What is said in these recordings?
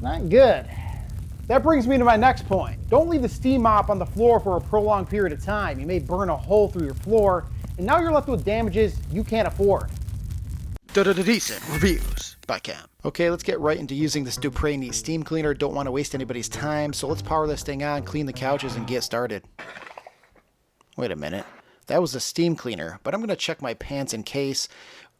Not good. That brings me to my next point. Don't leave the steam mop on the floor for a prolonged period of time. You may burn a hole through your floor, and now you're left with damages you can't afford. Decent reviews by Cam. Okay, let's get right into using this Dupray Neat Steam Cleaner. Don't want to waste anybody's time, so let's power this thing on, clean the couches, and get started. Wait a minute. That was a steam cleaner, but I'm going to check my pants in case.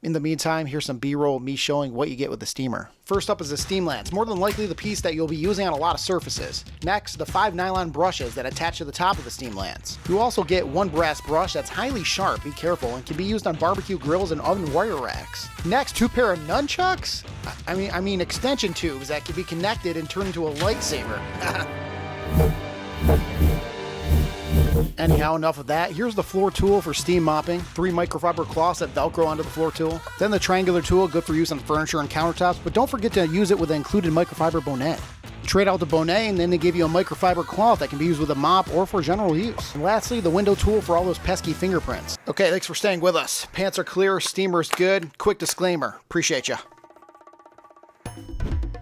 In the meantime, here's some B-roll of me showing what you get with the steamer. First up is the steam lance, more than likely the piece that you'll be using on a lot of surfaces. Next, the 5 nylon brushes that attach to the top of the steam lance. You also get one brass brush that's highly sharp, be careful, and can be used on barbecue grills and oven wire racks. Next, 2 pair of nunchucks? I mean extension tubes that can be connected and turned into a lightsaber. Anyhow, enough of that. Here's the floor tool for steam mopping. 3 microfiber cloths that velcro onto the floor tool. Then the triangular tool, good for use on furniture and countertops, but don't forget to use it with the included microfiber bonnet. Trade out the bonnet and then they give you a microfiber cloth that can be used with a mop or for general use. And lastly, the window tool for all those pesky fingerprints. Okay, thanks for staying with us. Pants are clear, steamer's good. Quick disclaimer, appreciate ya.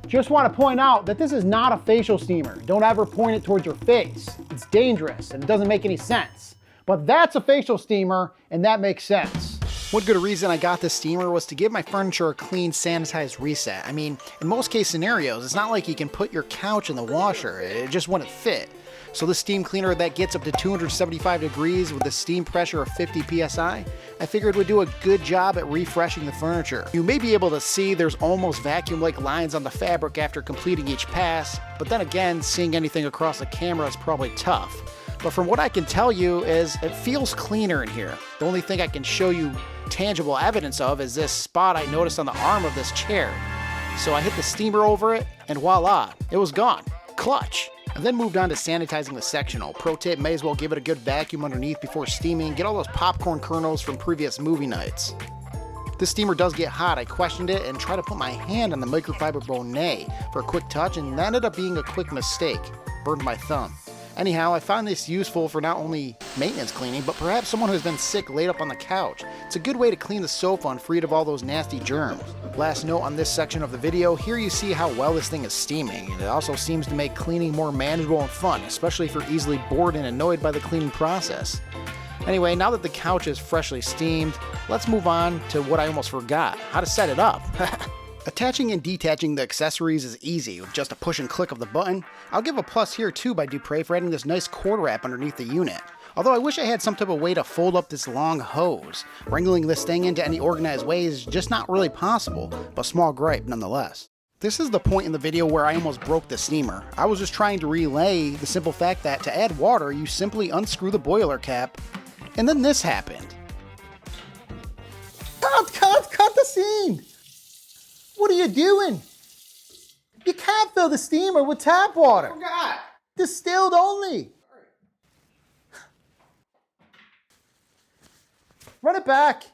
Just want to point out that this is not a facial steamer. Don't ever point it towards your face. It's dangerous and it doesn't make any sense. But that's a facial steamer and that makes sense. One good reason I got this steamer was to give my furniture a clean, sanitized reset. I mean, in most case scenarios, it's not like you can put your couch in the washer. It just wouldn't fit. So this steam cleaner that gets up to 275 degrees with a steam pressure of 50 psi, I figured would do a good job at refreshing the furniture. You may be able to see there's almost vacuum-like lines on the fabric after completing each pass, but then again, seeing anything across the camera is probably tough. But from what I can tell you is it feels cleaner in here. The only thing I can show you tangible evidence of is this spot I noticed on the arm of this chair. So I hit the steamer over it and voila, it was gone. Clutch. I then moved on to sanitizing the sectional. Pro tip, may as well give it a good vacuum underneath before steaming. Get all those popcorn kernels from previous movie nights. This steamer does get hot. I questioned it and tried to put my hand on the microfiber bonnet for a quick touch, and that ended up being a quick mistake. Burned my thumb. Anyhow, I found this useful for not only maintenance cleaning, but perhaps someone who has been sick laid up on the couch. It's a good way to clean the sofa and free it of all those nasty germs. Last note on this section of the video, here you see how well this thing is steaming. It also seems to make cleaning more manageable and fun, especially if you're easily bored and annoyed by the cleaning process. Anyway, now that the couch is freshly steamed, let's move on to what I almost forgot, how to set it up. Attaching and detaching the accessories is easy with just a push and click of the button. I'll give a plus here too by Dupray for adding this nice cord wrap underneath the unit. Although I wish I had some type of way to fold up this long hose. Wrangling this thing into any organized way is just not really possible, but small gripe nonetheless. This is the point in the video where I almost broke the steamer. I was just trying to relay the simple fact that to add water, you simply unscrew the boiler cap, and then this happened. Cut the scene! What are you doing? You can't fill the steamer with tap water. I forgot. Distilled only. Run it back.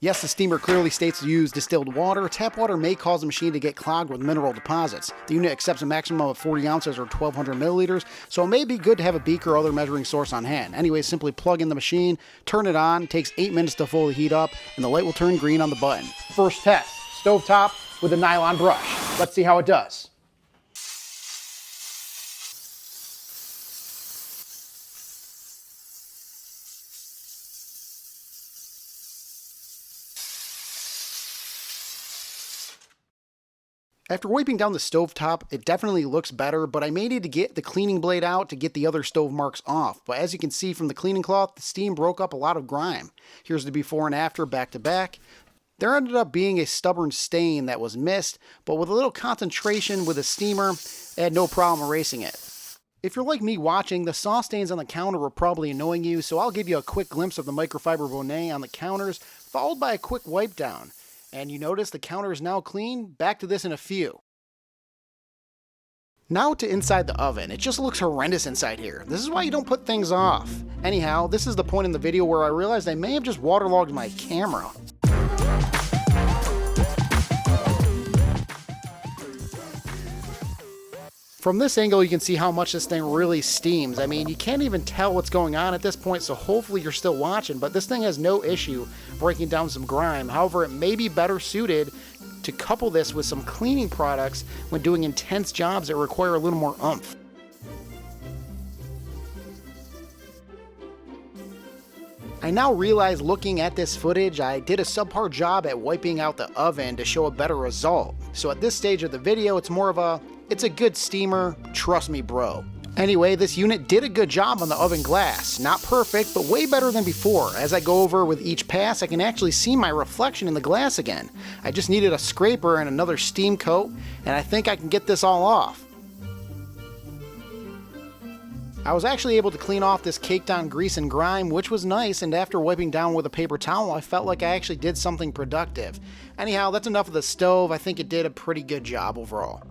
Yes, the steamer clearly states to use distilled water. Tap water may cause the machine to get clogged with mineral deposits. The unit accepts a maximum of 40 ounces or 1,200 milliliters, so it may be good to have a beaker or other measuring source on hand. Anyway, simply plug in the machine, turn it on, takes 8 minutes to fully heat up, and the light will turn green on the button. First test, stovetop with a nylon brush. Let's see how it does. After wiping down the stovetop, it definitely looks better, but I may need to get the cleaning blade out to get the other stove marks off. But as you can see from the cleaning cloth, the steam broke up a lot of grime. Here's the before and after back to back. There ended up being a stubborn stain that was missed, but with a little concentration with a steamer, I had no problem erasing it. If you're like me watching, the sauce stains on the counter were probably annoying you, so I'll give you a quick glimpse of the microfiber bonnet on the counters, followed by a quick wipe down. And you notice the counter is now clean. Back to this in a few. Now to inside the oven. It just looks horrendous inside here. This is why you don't put things off. Anyhow, this is the point in the video where I realized I may have just waterlogged my camera. From this angle, you can see how much this thing really steams. I mean, you can't even tell what's going on at this point, so hopefully you're still watching, but this thing has no issue breaking down some grime. However, it may be better suited to couple this with some cleaning products when doing intense jobs that require a little more oomph. I now realize looking at this footage, I did a subpar job at wiping out the oven to show a better result. So at this stage of the video, it's more of a, it's a good steamer, trust me bro. Anyway, this unit did a good job on the oven glass. Not perfect, but way better than before. As I go over with each pass, I can actually see my reflection in the glass again. I just needed a scraper and another steam coat, and I think I can get this all off. I was actually able to clean off this caked on grease and grime, which was nice, and after wiping down with a paper towel, I felt like I actually did something productive. Anyhow, that's enough of the stove. I think it did a pretty good job overall.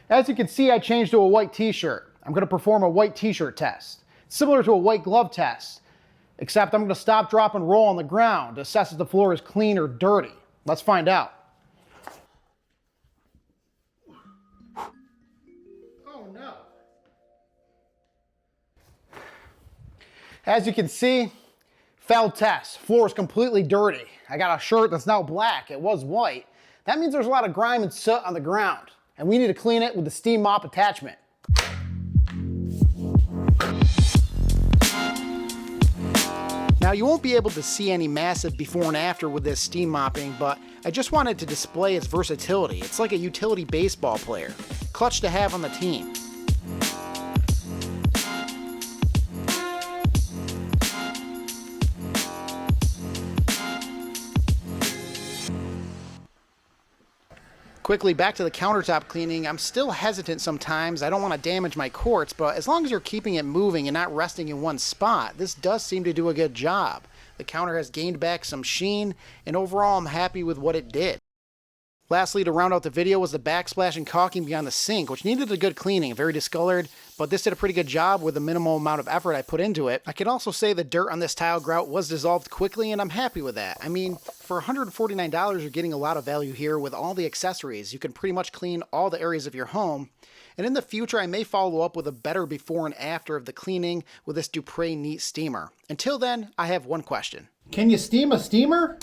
As you can see, I changed to a white t-shirt. I'm going to perform a white t-shirt test. Similar to a white glove test, except I'm going to stop, drop, and roll on the ground to assess if the floor is clean or dirty. Let's find out. Oh no. As you can see, failed test. Floor is completely dirty. I got a shirt that's now black. It was white. That means there's a lot of grime and soot on the ground, and we need to clean it with the steam mop attachment. Now you won't be able to see any massive before and after with this steam mopping, but I just wanted to display its versatility. It's like a utility baseball player. Clutch to have on the team. Quickly back to the countertop cleaning. I'm still hesitant sometimes. I don't want to damage my quartz, but as long as you're keeping it moving and not resting in one spot, this does seem to do a good job. The counter has gained back some sheen, and overall I'm happy with what it did. Lastly, to round out the video was the backsplash and caulking beyond the sink, which needed a good cleaning, very discolored, but this did a pretty good job with the minimal amount of effort I put into it. I can also say the dirt on this tile grout was dissolved quickly, and I'm happy with that. I mean, for $149, you're getting a lot of value here with all the accessories. You can pretty much clean all the areas of your home. And in the future, I may follow up with a better before and after of the cleaning with this Dupray Neat Steamer. Until then, I have one question. Can you steam a steamer?